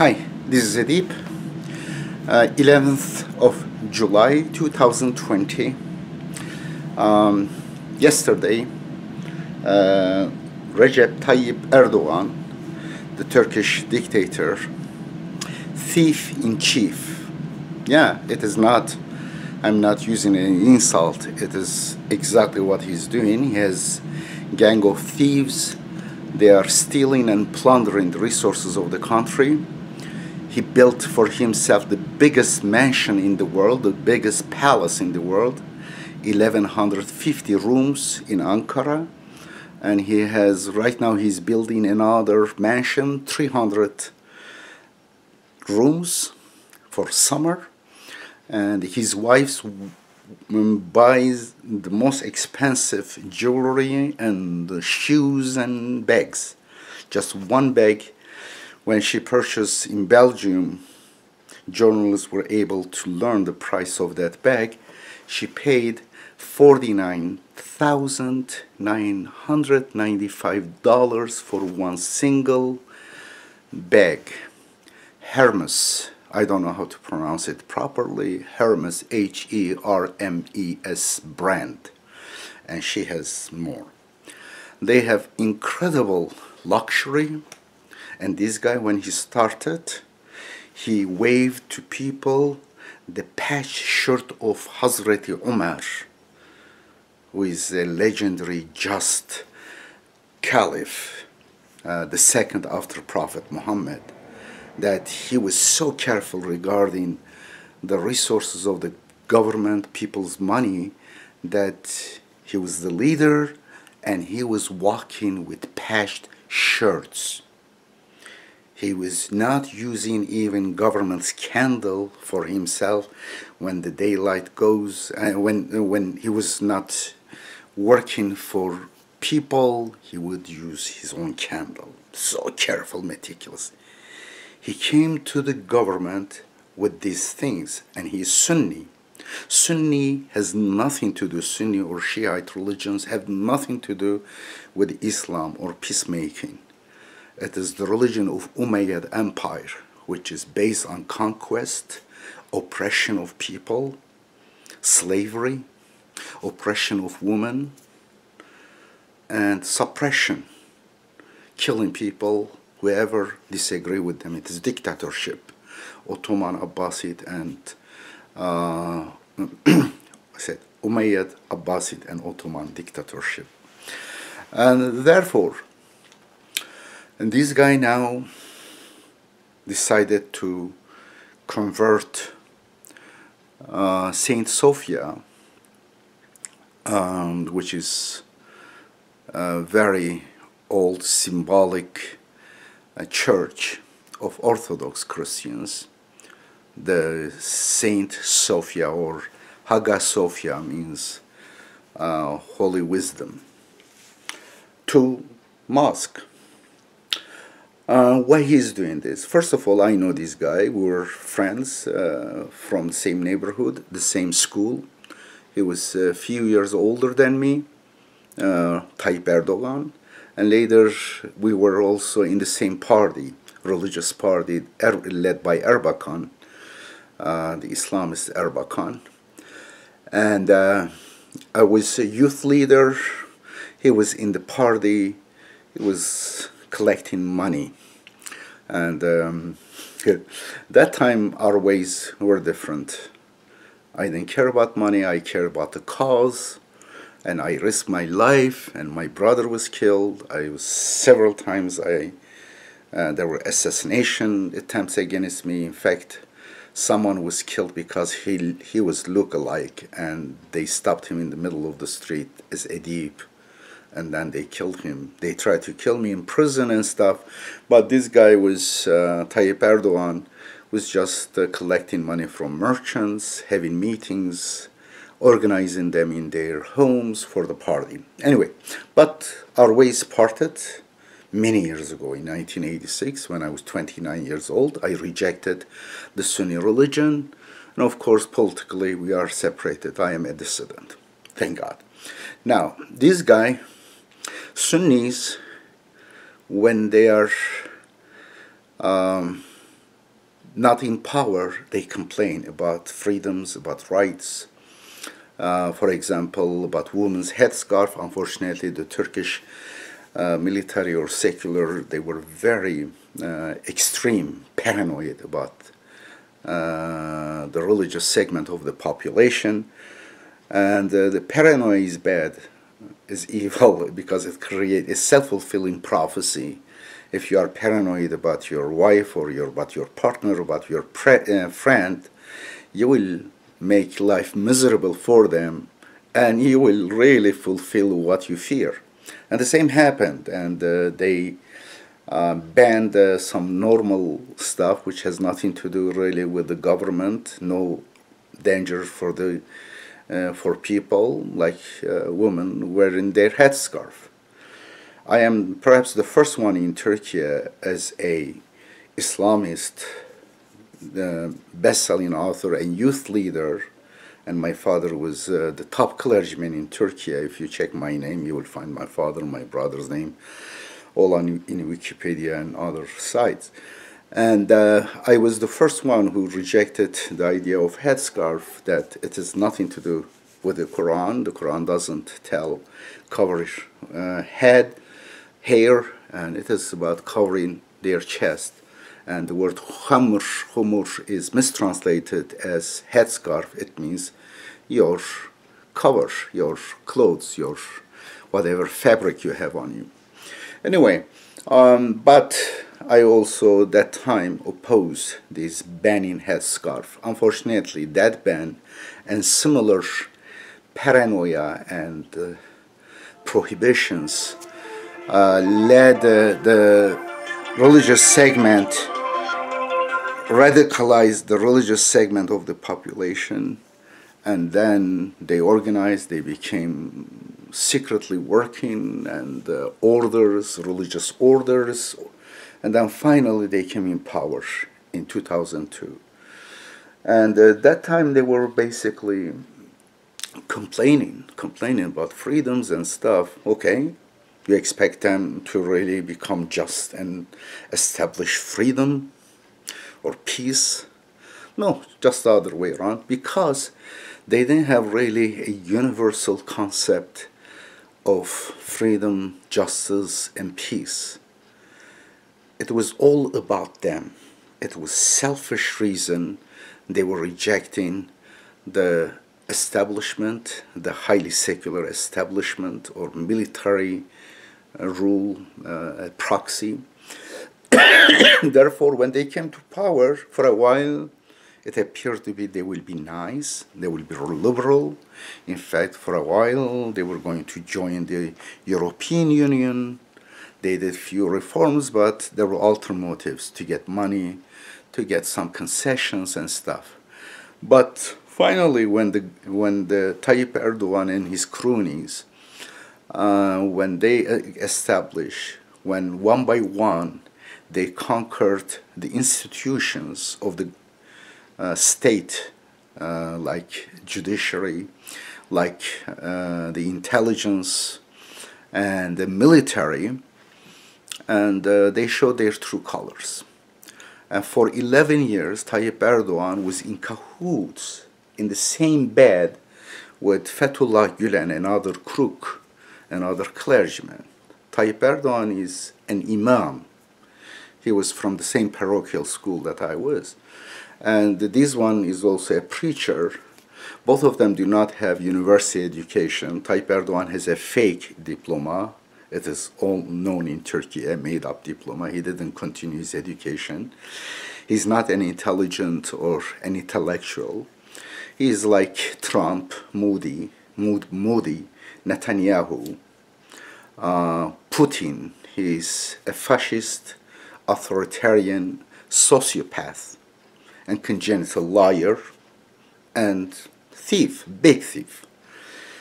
Hi, this is Edip. 11th of July 2020. Yesterday, Recep Tayyip Erdogan, the Turkish dictator, thief in chief. Yeah, it is not, I'm not using an insult, it is exactly what he's doing. He has a gang of thieves. They are stealing and plundering the resources of the country. He built for himself the biggest mansion in the world, the biggest palace in the world, 1,150 rooms in Ankara. And he has, right now he's building another mansion, 300 rooms for summer. And his wife buys the most expensive jewelry and shoes and bags. Just one bag. When she purchased in Belgium, journalists were able to learn the price of that bag. She paid $49,995 for one single bag. Hermes, I don't know how to pronounce it properly, Hermes, H-E-R-M-E-S brand. And she has more. They have incredible luxury. And this guy, when he started, he waved to people the patched shirt of Hazreti Umar, who is a legendary just caliph, the second after Prophet Muhammad, that he was so careful regarding the resources of the government, people's money, that he was the leader and he was walking with patched shirts. He was not using even government's candle for himself when the daylight goes. When he was not working for people, he would use his own candle. So careful, meticulous. He came to the government with these things, and he is Sunni. Sunni has nothing to do, Sunni or Shiite religions have nothing to do with Islam or peacemaking. It is the religion of Umayyad Empire, which is based on conquest, oppression of people, slavery, oppression of women, and suppression, killing people, whoever disagree with them. It is dictatorship, Ottoman, Abbasid, and I said Umayyad, Abbasid, and Ottoman dictatorship. And therefore, and this guy now decided to convert Saint Sophia, which is a very old symbolic church of Orthodox Christians. The Saint Sophia, or Hagia Sophia, means holy wisdom, to mosque. Why he's doing this? First of all, I know this guy. We were friends from the same neighborhood, the same school. He was a few years older than me, Tayyip Erdogan. And later, we were also in the same party, religious party, led by Erbakan, the Islamist Erbakan. And I was a youth leader. He was in the party. He was collecting money. And that time our ways were different. I didn't care about money, I cared about the cause, and I risked my life, and my brother was killed. I was several times, there were assassination attempts against me. In fact, someone was killed because he was look-alike, and they stopped him in the middle of the street as Edip. And then they killed him. They tried to kill me in prison and stuff. But this guy was, Tayyip Erdogan, was just collecting money from merchants, having meetings, organizing them in their homes for the party. Anyway, but our ways parted many years ago. In 1986, when I was 29 years old, I rejected the Sunni religion. And of course, politically, we are separated. I am a dissident. Thank God. Now, this guy, Sunnis, when they are not in power, they complain about freedoms, about rights. For example, about women's headscarf. Unfortunately, the Turkish military or secular, they were very extreme, paranoid about the religious segment of the population. And the paranoia is bad, is evil, because it creates a self-fulfilling prophecy. If you are paranoid about your wife or about your partner, about your friend, you will make life miserable for them, and you will really fulfill what you fear. And the same happened, and they banned some normal stuff which has nothing to do really with the government, no danger for the for people, like women wearing their headscarf. I am perhaps the first one in Turkey as a Islamist, best-selling author and youth leader, and my father was the top clergyman in Turkey. If you check my name, you will find my father, my brother's name, all in Wikipedia and other sites. And I was the first one who rejected the idea of headscarf, that it has nothing to do with the Quran. The Quran doesn't tell cover head, hair, and it is about covering their chest. And the word humur is mistranslated as headscarf. It means your cover, your clothes, your whatever fabric you have on you. Anyway, but I also that time opposed this banning headscarf. Unfortunately, that ban and similar paranoia and prohibitions led the religious segment, radicalized the religious segment of the population, and then they organized, they became secretly working, and orders, religious orders, and then finally they came in power in 2002. And at that time they were basically complaining about freedoms and stuff. Okay, you expect them to really become just and establish freedom or peace? No, just the other way around, because they didn't have really a universal concept of freedom, justice, and peace. It was all about them. It was selfish reason. They were rejecting the establishment, the highly secular establishment or military rule, proxy. Therefore, when they came to power, for a while, it appeared to be they will be nice, they will be liberal. In fact, for a while, they were going to join the European Union. They did few reforms, but there were alternatives to get money, to get some concessions and stuff. But finally, when the Tayyip Erdogan and his cronies, when they established, when one by one they conquered the institutions of the state, like judiciary, like the intelligence and the military, and they showed their true colors. And for 11 years, Tayyip Erdogan was in cahoots, in the same bed with Fethullah Gülen, another crook, another clergyman. Tayyip Erdogan is an imam. He was from the same parochial school that I was. And this one is also a preacher. Both of them do not have university education. Tayyip Erdogan has a fake diploma. It is all known in Turkey, a made-up diploma. He didn't continue his education. He's not an intelligent or an intellectual. He is like Trump, Modi, Netanyahu, Putin. He is a fascist, authoritarian sociopath and congenital liar and thief, big thief.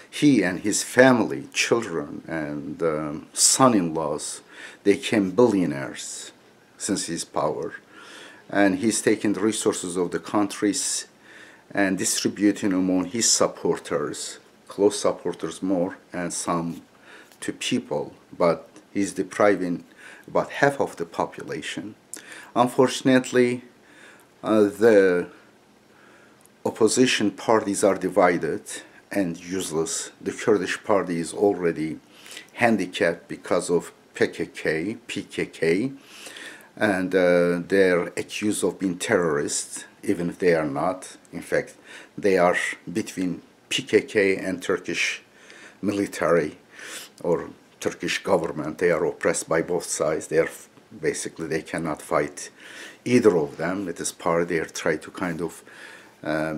He and his family, children, and son-in-laws, they became billionaires since his power. And he's taken the resources of the countries and distributing among his supporters, close supporters more, and some to people. But he's depriving about half of the population. Unfortunately, The opposition parties are divided and useless. The Kurdish party is already handicapped because of PKK, and they're accused of being terrorists, even if they are not. In fact, they are between PKK and Turkish military or Turkish government. They are oppressed by both sides. They are basically, they cannot fight either of them. It is part, they are trying to kind of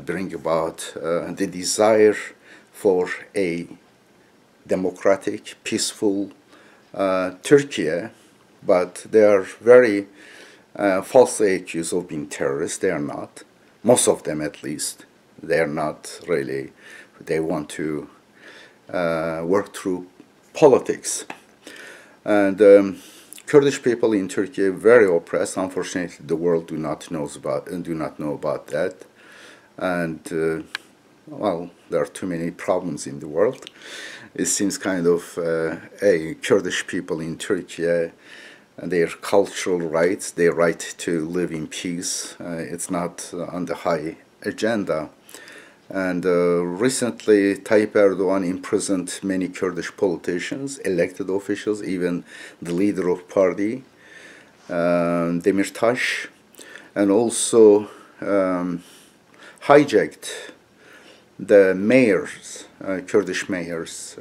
bring about the desire for a democratic, peaceful Turkey, but they are very falsely accused of being terrorists. They are not. Most of them, at least. They are not really. They want to work through politics. And Kurdish people in Turkey are very oppressed. Unfortunately, the world do not know about that. And well, there are too many problems in the world. It seems kind of a Kurdish people in Turkey, their cultural rights, their right to live in peace, it's not on the high agenda. And recently, Tayyip Erdogan imprisoned many Kurdish politicians, elected officials, even the leader of party, Demirtas, and also hijacked the mayors, Kurdish mayors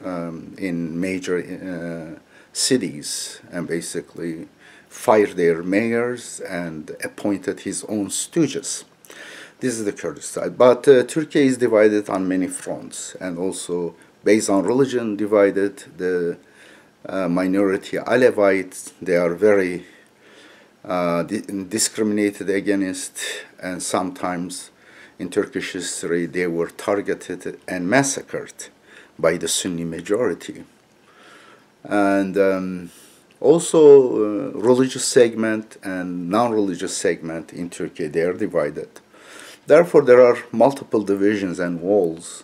in major cities, and basically fired their mayors and appointed his own stooges. This is the Kurdish side. But Turkey is divided on many fronts, and also based on religion divided. The minority Alevites, they are very discriminated against, and sometimes in Turkish history they were targeted and massacred by the Sunni majority. And also religious segment and non-religious segment in Turkey, they are divided. Therefore, there are multiple divisions and walls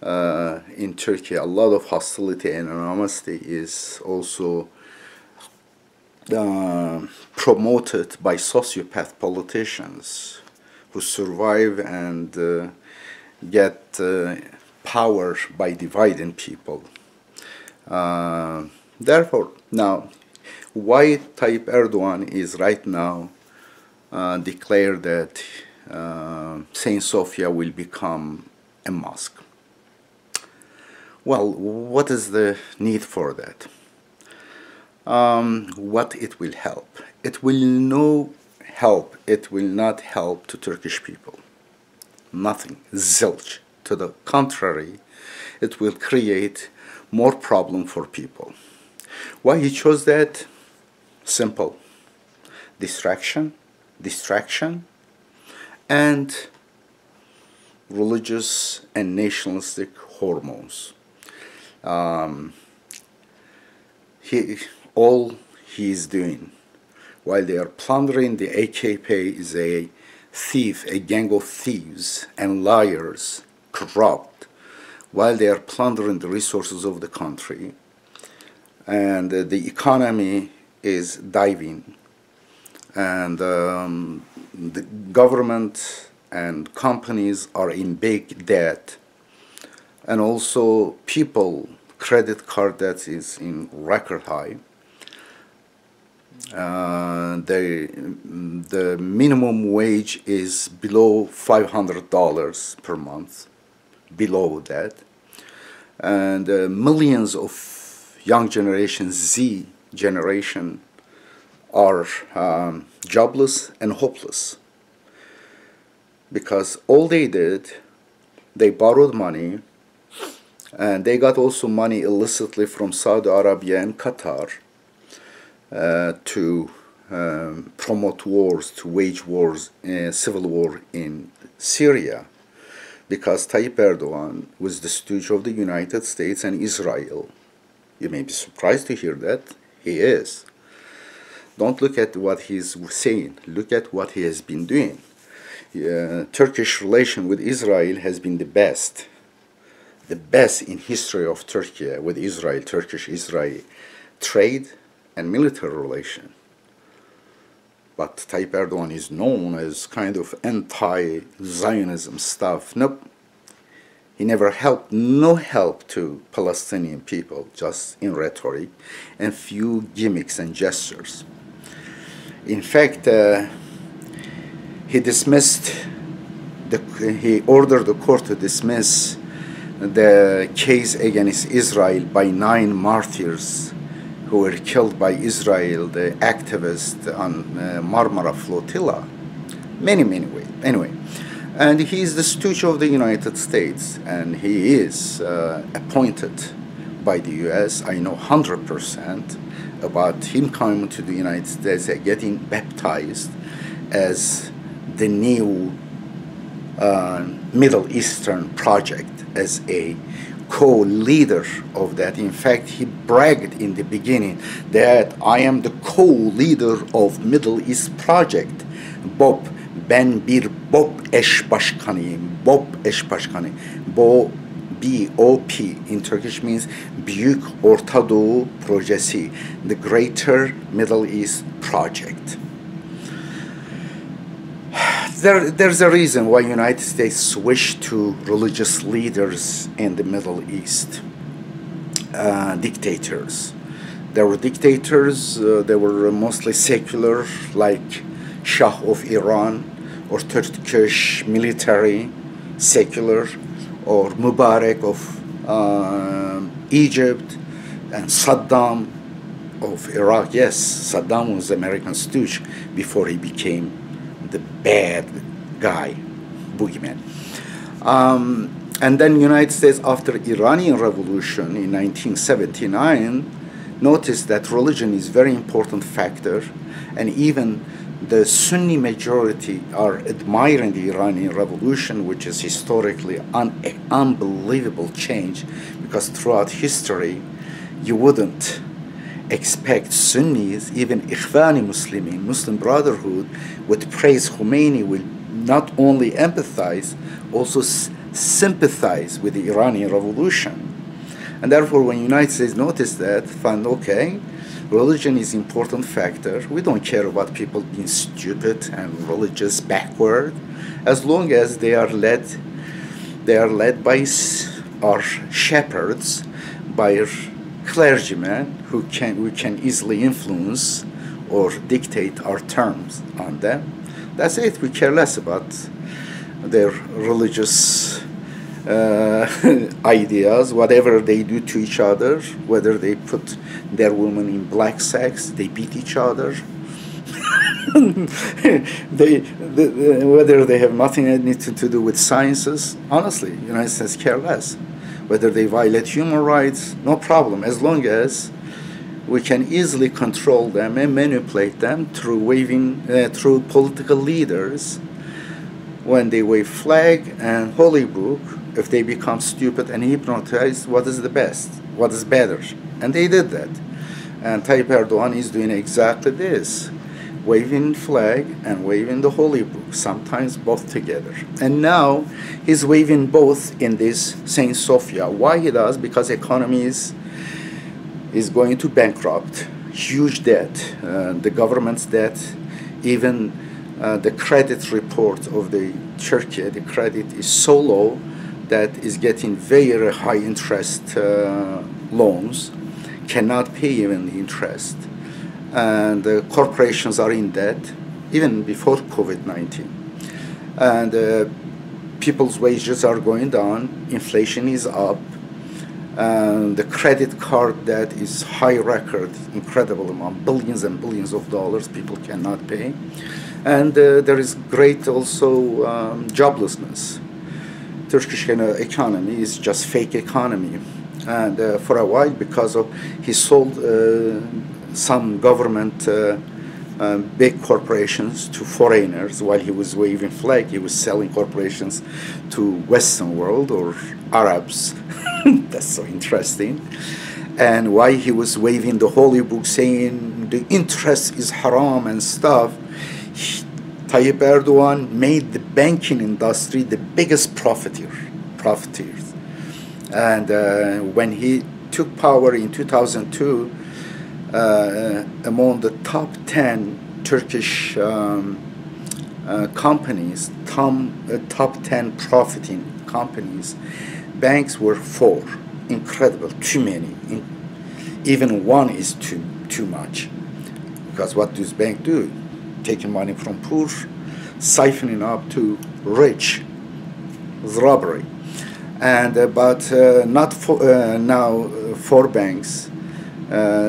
in Turkey. A lot of hostility and animosity is also promoted by sociopath politicians who survive and get power by dividing people. Therefore, now, why Tayyip Erdogan is right now declared that Saint Sophia will become a mosque? Well, what is the need for that? What it will help? It will no help. It will not help to Turkish people. Nothing. Zilch. To the contrary, it will create more problem for people. Why he chose that? Simple. Distraction, and religious and nationalistic hormones. All he is doing, while they are plundering, the AKP is a thief, a gang of thieves and liars, corrupt, while they are plundering the resources of the country, and the economy is diving, and the government and companies are in big debt, and also people, credit card debt is in record high. The minimum wage is below $500 per month, below that, and millions of young generation, Z generation, are jobless and hopeless, because all they did, they borrowed money, and they got also money illicitly from Saudi Arabia and Qatar to promote wars, to wage wars, civil war in Syria, because Tayyip Erdogan was the stooge of the United States and Israel. You may be surprised to hear that. He is. Don't look at what he's saying. Look at what he has been doing. Turkish relation with Israel has been the best in history of Turkey with Israel, Turkish-Israeli trade and military relation. but Tayyip Erdogan is known as kind of anti-Zionism stuff. Nope. He never helped, no help to Palestinian people, just in rhetoric and few gimmicks and gestures. In fact, he ordered the court to dismiss the case against Israel by 9 martyrs who were killed by Israel, the activists on Marmara flotilla. Many ways. Anyway, and he is the stooge of the United States, and he is appointed by the U.S. I know 100% about him coming to the United States and getting baptized as the new Middle Eastern project, as a co-leader of that. In fact, he bragged in the beginning that I am the co-leader of Middle East project. Bob, ben bir Bob eş başkanıyım. Bob eş başkanı. BOP in Turkish means Büyük Orta Doğu Projesi, the Greater Middle East Project. There's a reason why United States switched to religious leaders in the Middle East, dictators. There were dictators, they were mostly secular, like Shah of Iran, or Turkish military, secular, or Mubarak of Egypt, and Saddam of Iraq. Yes, Saddam was American stooge before he became the bad guy, boogeyman. And then United States, after Iranian Revolution in 1979, noticed that religion is very important factor, and even the Sunni majority are admiring the Iranian Revolution, which is historically an unbelievable change, because throughout history, you wouldn't expect Sunnis, even Ikhwani Muslimin, Muslim Brotherhood, would praise Khomeini, will not only empathize, also sympathize with the Iranian Revolution. And therefore, when the United States noticed that, found, okay, religion is an important factor. We don't care about people being stupid and religious backward, as long as they are led by our shepherds, by clergymen who can easily influence or dictate our terms on them. That's it. We care less about their religious ideas, whatever they do to each other, whether they put their women in black sacks, they beat each other, whether they have anything to do with sciences. Honestly, the United States care less. Whether they violate human rights, no problem, as long as we can easily control them and manipulate them through political leaders. When they wave flag and holy book, if they become stupid and hypnotized, what is the best? What is better? And they did that. And Tayyip Erdogan is doing exactly this, waving flag and waving the holy book, sometimes both together. And now he's waving both in this Saint Sofia. Why he does? Because economy is going to bankrupt, huge debt, the government's debt, even the credit report of the Turkey, the credit is so low that is getting very high interest loans, cannot pay even the interest. And the corporations are in debt, even before COVID-19. And people's wages are going down, inflation is up, the credit card debt is high record, incredible amount, billions and billions of dollars people cannot pay. And there is great also joblessness. Turkish economy is just fake economy. And for a while, because of he sold some government big corporations to foreigners while he was waving flag. He was selling corporations to Western world or Arabs. That's so interesting. And why he was waving the holy book saying the interest is haram and stuff. Tayyip Erdogan made the banking industry the biggest profiteers. And when he took power in 2002, among the top 10 Turkish companies, top 10 profiting companies, banks were 4. Incredible, too many. Even one is too much. Because what does bank do? Taking money from poor, siphoning up to rich. It's robbery. And but not for, now 4 banks.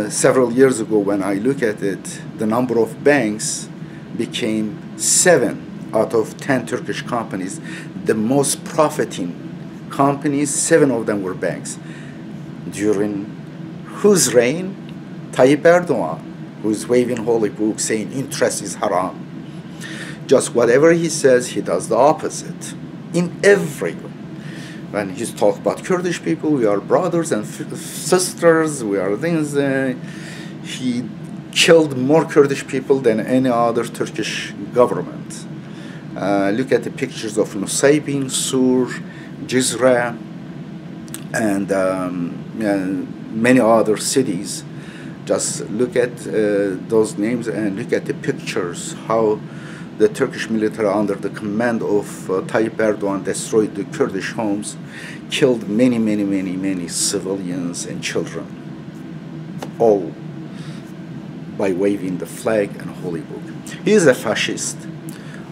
Several years ago, when I look at it, the number of banks became 7 out of 10 Turkish companies. The most profiting companies, 7 of them were banks. During whose reign? Tayyip Erdogan, who's waving holy books saying interest is haram. Just whatever he says, he does the opposite in every way. When he's talked about Kurdish people, we are brothers and sisters, we are things. He killed more Kurdish people than any other Turkish government. Look at the pictures of Nusaybin, Sur, Cizre, and many other cities. Just look at those names and look at the pictures, how the Turkish military under the command of Tayyip Erdogan destroyed the Kurdish homes, killed many civilians and children, all by waving the flag and holy book. He is a fascist,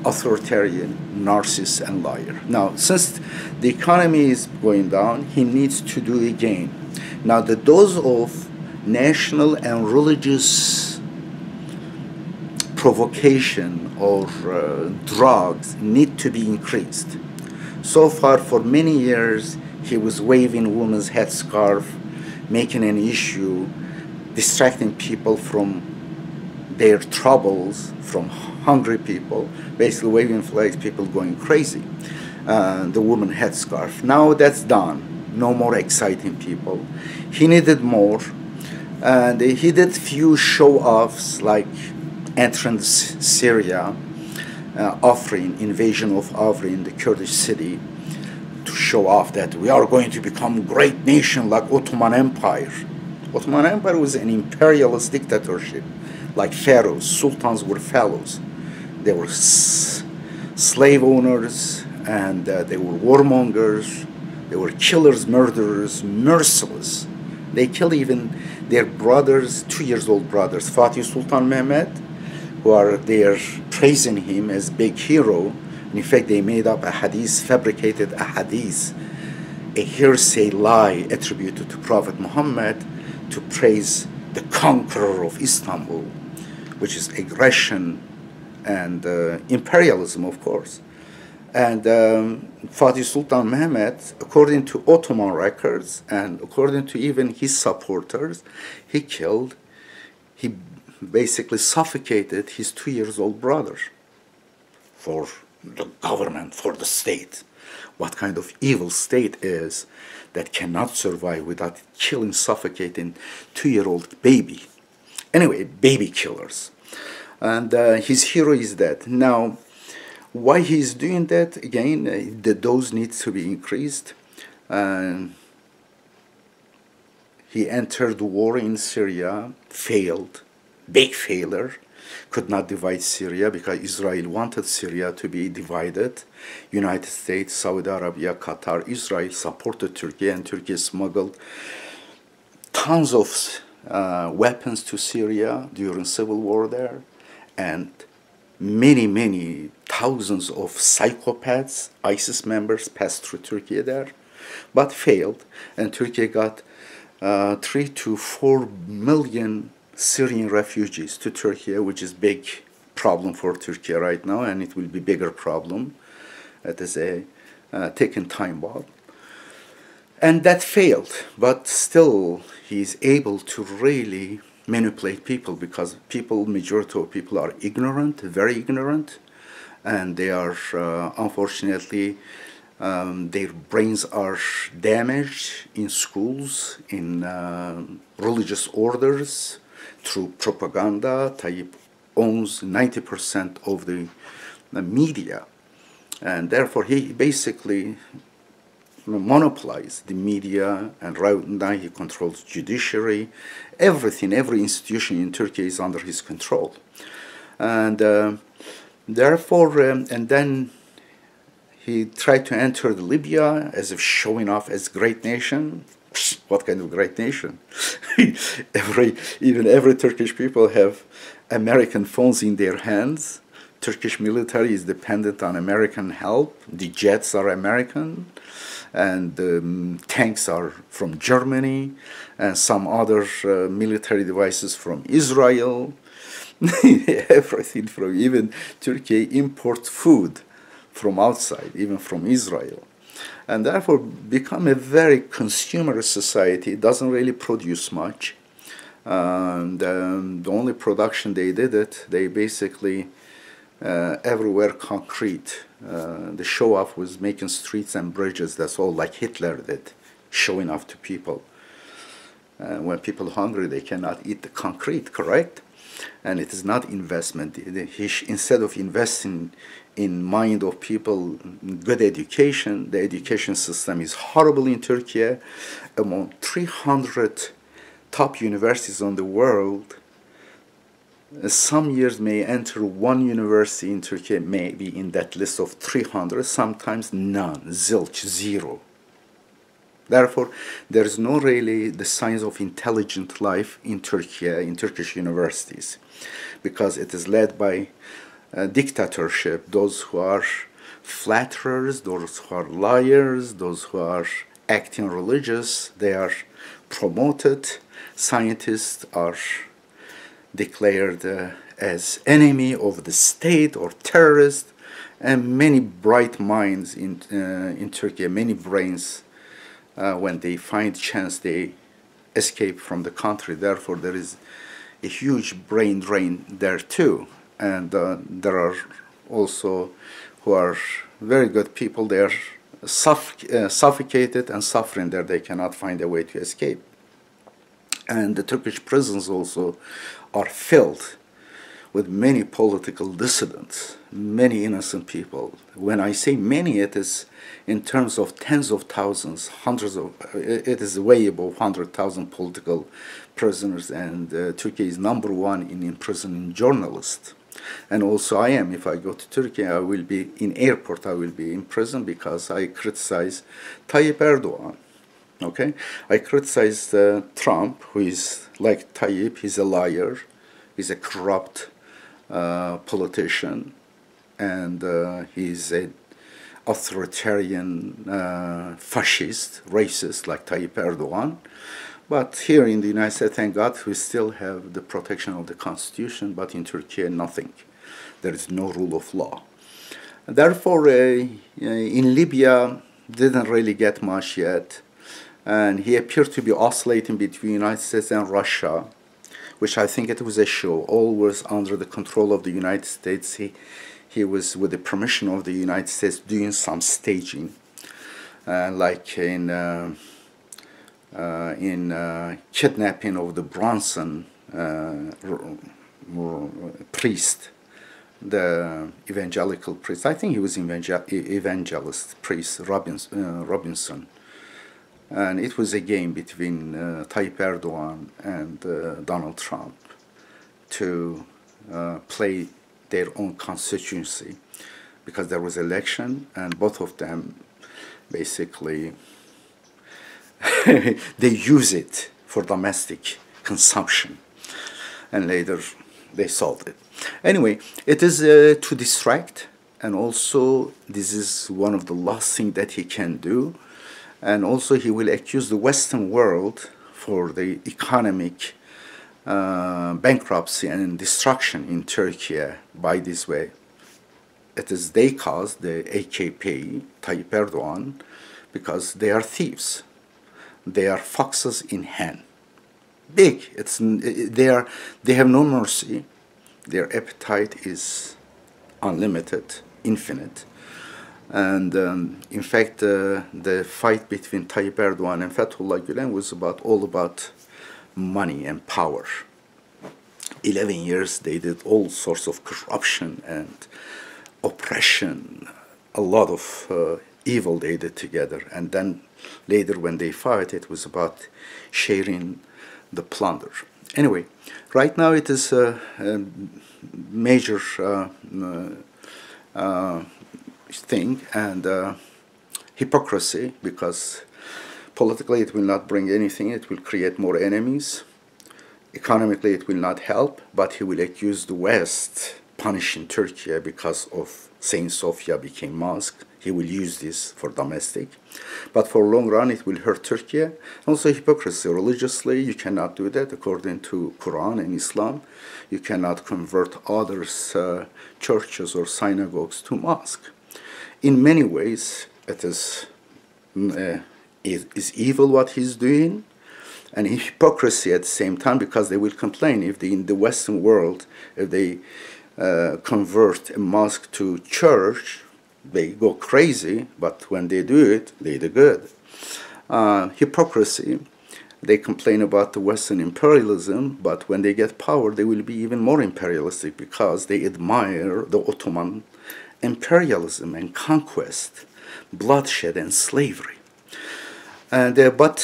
authoritarian, narcissist, and liar. Now, since the economy is going down, he needs to do again. Now, the dose of national and religious provocation or drugs need to be increased. So far, for many years, he was waving women's headscarf, making an issue, distracting people from their troubles, from hungry people, basically waving flags, people going crazy. The woman headscarf. Now that's done. No more exciting people. He needed more. And he did few show-offs like entering Syria, invasion of Afrin, the Kurdish city, to show off that we are going to become a great nation like Ottoman Empire. Ottoman Empire was an imperialist dictatorship, like pharaohs. Sultans were pharaohs. They were slave owners, and they were warmongers. They were killers, murderers, merciless. They killed even their brothers, 2-year-old brothers, Fatih Sultan Mehmed, who are there praising him as big hero. And in fact, they made up a hadith, fabricated a hadith, a hearsay lie attributed to Prophet Muhammad to praise the conqueror of Istanbul, which is aggression and imperialism, of course. And Fatih Sultan Mehmed, according to Ottoman records and according to even his supporters, he basically suffocated his 2-year-old brother for the government, for the state. What kind of evil state is that cannot survive without killing, suffocating 2-year-old baby? Anyway, baby killers. And his hero is dead. Now, why he's doing that? Again, the dose needs to be increased. He entered the war in Syria, failed, big failure, could not divide Syria because Israel wanted Syria to be divided. United States, Saudi Arabia, Qatar, Israel supported Turkey, and Turkey smuggled tons of weapons to Syria during civil war there, and many thousands of psychopaths, ISIS members passed through Turkey there, but failed, and Turkey got 3 to 4 million Syrian refugees to Turkey, which is big problem for Turkey right now, and it will be bigger problem. It is a taking time bomb. And that failed, but still he's able to really manipulate people because majority of people are ignorant, very ignorant, and they are, unfortunately, their brains are damaged in schools, in religious orders, through propaganda. Tayyip owns 90% of the media, and therefore he basically monopolized the media, and right now he controls judiciary. Everything, every institution in Turkey is under his control. And therefore, and then he tried to enter Libya as if showing off as great nation. What kind of great nation? Even every Turkish people have American phones in their hands. Turkish military is dependent on American help. The jets are American, and tanks are from Germany, and some other military devices from Israel. Everything from, even Turkey imports food from outside, even from Israel. And therefore become a very consumer society. It doesn't really produce much. And the only production they did it, they basically everywhere concrete. The show off was making streets and bridges. That's all, like Hitler did, showing off to people. When people are hungry, they cannot eat the concrete, correct? And it is not investment. Instead of investing in mind of people good education, the education system is horrible in Turkey. Among 300 top universities on the world, some years may enter one university in Turkey, maybe in that list of 300, sometimes none, zilch, zero. Therefore, there is no really the signs of intelligent life in Turkey, in Turkish universities, because it is led by dictatorship, those who are flatterers, those who are liars, those who are acting religious, they are promoted. Scientists are declared as enemy of the state or terrorist, and many bright minds in Turkey, many brains, when they find chance, they escape from the country. Therefore, there is a huge brain drain there too. And there are also who are very good people. They are suffocated and suffering there. They cannot find a way to escape. And the Turkish prisons also are filled with many political dissidents, many innocent people. When I say many, it is in terms of tens of thousands, hundreds of, it is way above 100,000 political prisoners, and Turkey is number one in imprisoning journalists. And also I am, if I go to Turkey, I will be in airport, I will be in prison because I criticize Tayyip Erdogan. Okay, I criticize Trump, who is like Tayyip. He's a liar, he's a corrupt politician, and he's an authoritarian fascist, racist, like Tayyip Erdogan. But here in the United States, thank God, we still have the protection of the Constitution, but in Turkey, nothing. There is no rule of law. Therefore, in Libya, didn't really get much yet. And he appeared to be oscillating between the United States and Russia, which I think it was a show. All was under the control of the United States. He was, with the permission of the United States, doing some staging, like in kidnapping of the Bronson priest, the evangelical priest. I think he was evangelist priest Robinson. And it was a game between Tayyip Erdogan and Donald Trump to play their own constituency, because there was election and both of them basically they use it for domestic consumption, and later they sold it. Anyway, it is to distract, and also this is one of the last things that he can do. And also he will accuse the Western world for the economic bankruptcy and destruction in Turkey by this way. It is they caused the AKP, Tayyip Erdogan, because they are thieves. They are foxes in hand. Big. They have no mercy. Their appetite is unlimited, infinite. And in fact, the fight between Tayyip Erdogan and Fethullah Gülen was all about money and power. 11 years they did all sorts of corruption and oppression, a lot of evil they did together. And then later when they fight, it was about sharing the plunder. Anyway, right now it is a major thing, and hypocrisy, because politically it will not bring anything, it will create more enemies. Economically it will not help, but he will accuse the West punishing Turkey because of saying Sofia became mosque. He will use this for domestic. But for long run it will hurt Turkey. Also hypocrisy. Religiously you cannot do that according to Quran and Islam. You cannot convert others' churches or synagogues to mosque. In many ways it is evil what he's doing, and hypocrisy at the same time, because they will complain if they, in the Western world, if they convert a mosque to church, they go crazy, but when they do it, they do good. Hypocrisy, they complain about the Western imperialism, but when they get power, they will be even more imperialistic because they admire the Ottoman imperialism and conquest, bloodshed and slavery. And but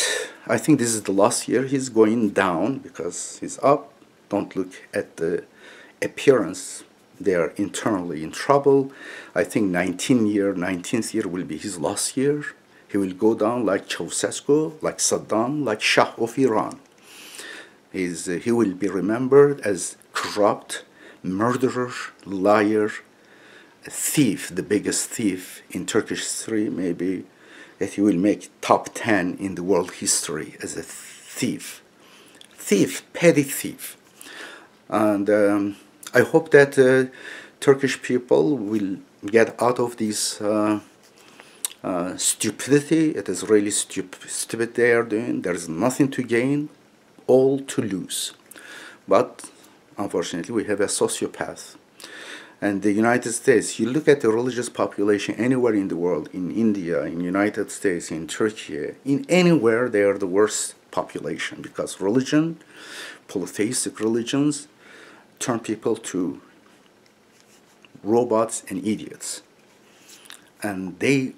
I think this is the last year he's going down because he's up. Don't look at the appearance. They are internally in trouble. I think 19th year will be his last year. He will go down like Ceausescu, like Saddam, like Shah of Iran. He will be remembered as corrupt, murderer, liar, a thief, the biggest thief in Turkish history, maybe, that he will make top 10 in the world history as a thief. Thief, petty thief. And I hope that Turkish people will get out of this stupidity. It is really stupid they are doing. There is nothing to gain, all to lose. But unfortunately, we have a sociopath. And the United States, you look at the religious population anywhere in the world, in India, in United States, in Turkey, in anywhere, they are the worst population because religion, polytheistic religions, turn people to robots and idiots. And they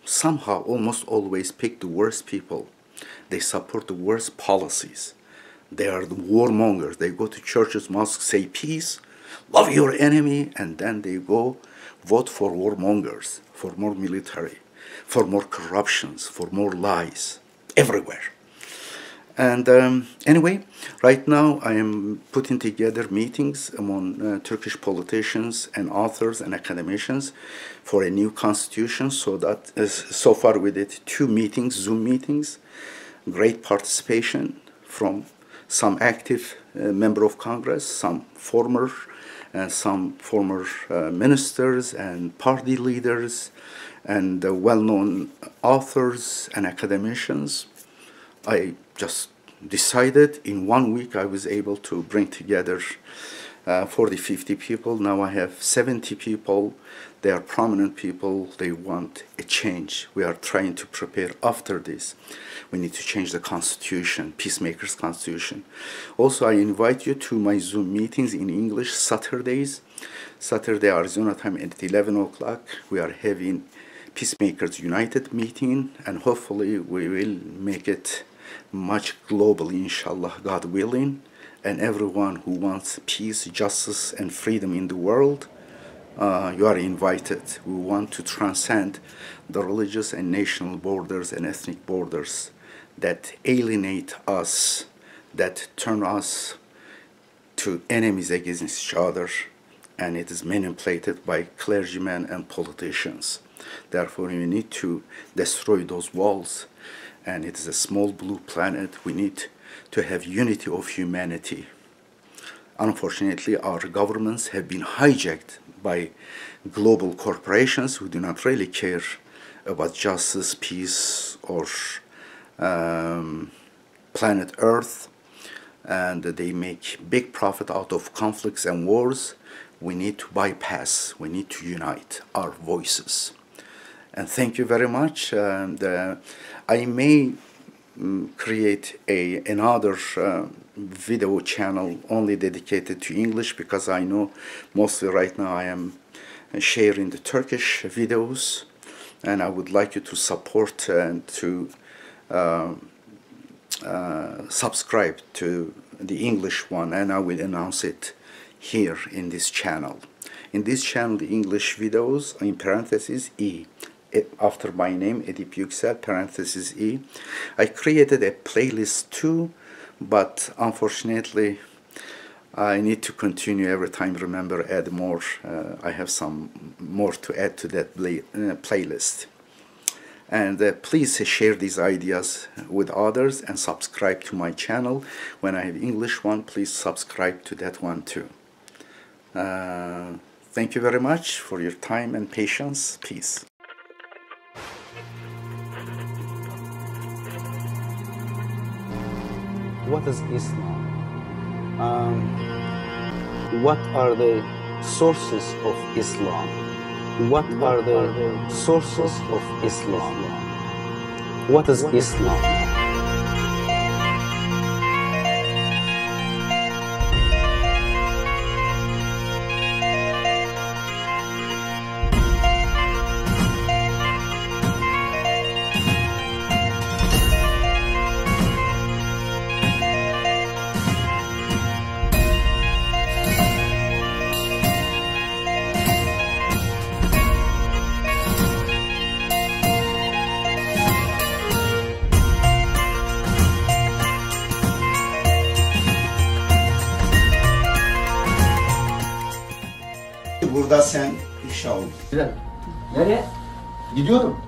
somehow almost always pick the worst people. They support the worst policies. They are the warmongers. They go to churches, mosques, say peace, love your enemy, and then they go vote for warmongers, for more military, for more corruptions, for more lies, everywhere. And anyway, right now I am putting together meetings among Turkish politicians and authors and academicians for a new constitution, so that so far we did 2 meetings, Zoom meetings, great participation from some active member of Congress, some former ministers and party leaders and well-known authors and academicians. I just decided in 1 week I was able to bring together 40, 50 people. Now I have 70 people. They are prominent people. They want a change. We are trying to prepare after this. We need to change the constitution, peacemakers' constitution. Also, I invite you to my Zoom meetings in English Saturdays. Saturday, Arizona time at 11 o'clock. We are having Peacemakers United meeting, and hopefully we will make it much globally, inshallah, God willing. And everyone who wants peace, justice, and freedom in the world, you are invited. We want to transcend the religious and national borders and ethnic borders that alienate us, that turn us to enemies against each other, and it is manipulated by clergymen and politicians. Therefore, we need to destroy those walls, and it is a small blue planet. We need to have unity of humanity. Unfortunately, our governments have been hijacked by global corporations who do not really care about justice, peace, or planet Earth, and they make big profit out of conflicts and wars. We need to bypass, we need to unite our voices. And thank you very much. And I may create another video channel only dedicated to English, because I know mostly right now I am sharing the Turkish videos, and I would like you to support and to subscribe to the English one, and I will announce it here in this channel. In this channel, the English videos, in parentheses E, after my name, Edip Yuksel, parentheses E. I created a playlist too, but unfortunately I need to continue every time, remember, add more. I have some more to add to that playlist. And please share these ideas with others and subscribe to my channel. When I have English one, please subscribe to that one too. Thank you very much for your time and patience. Peace. What is Islam? What are the sources of Islam? What are the sources of Islam? What is Islam? Burada sen ifşa oldun. Nereye? Gidiyorum.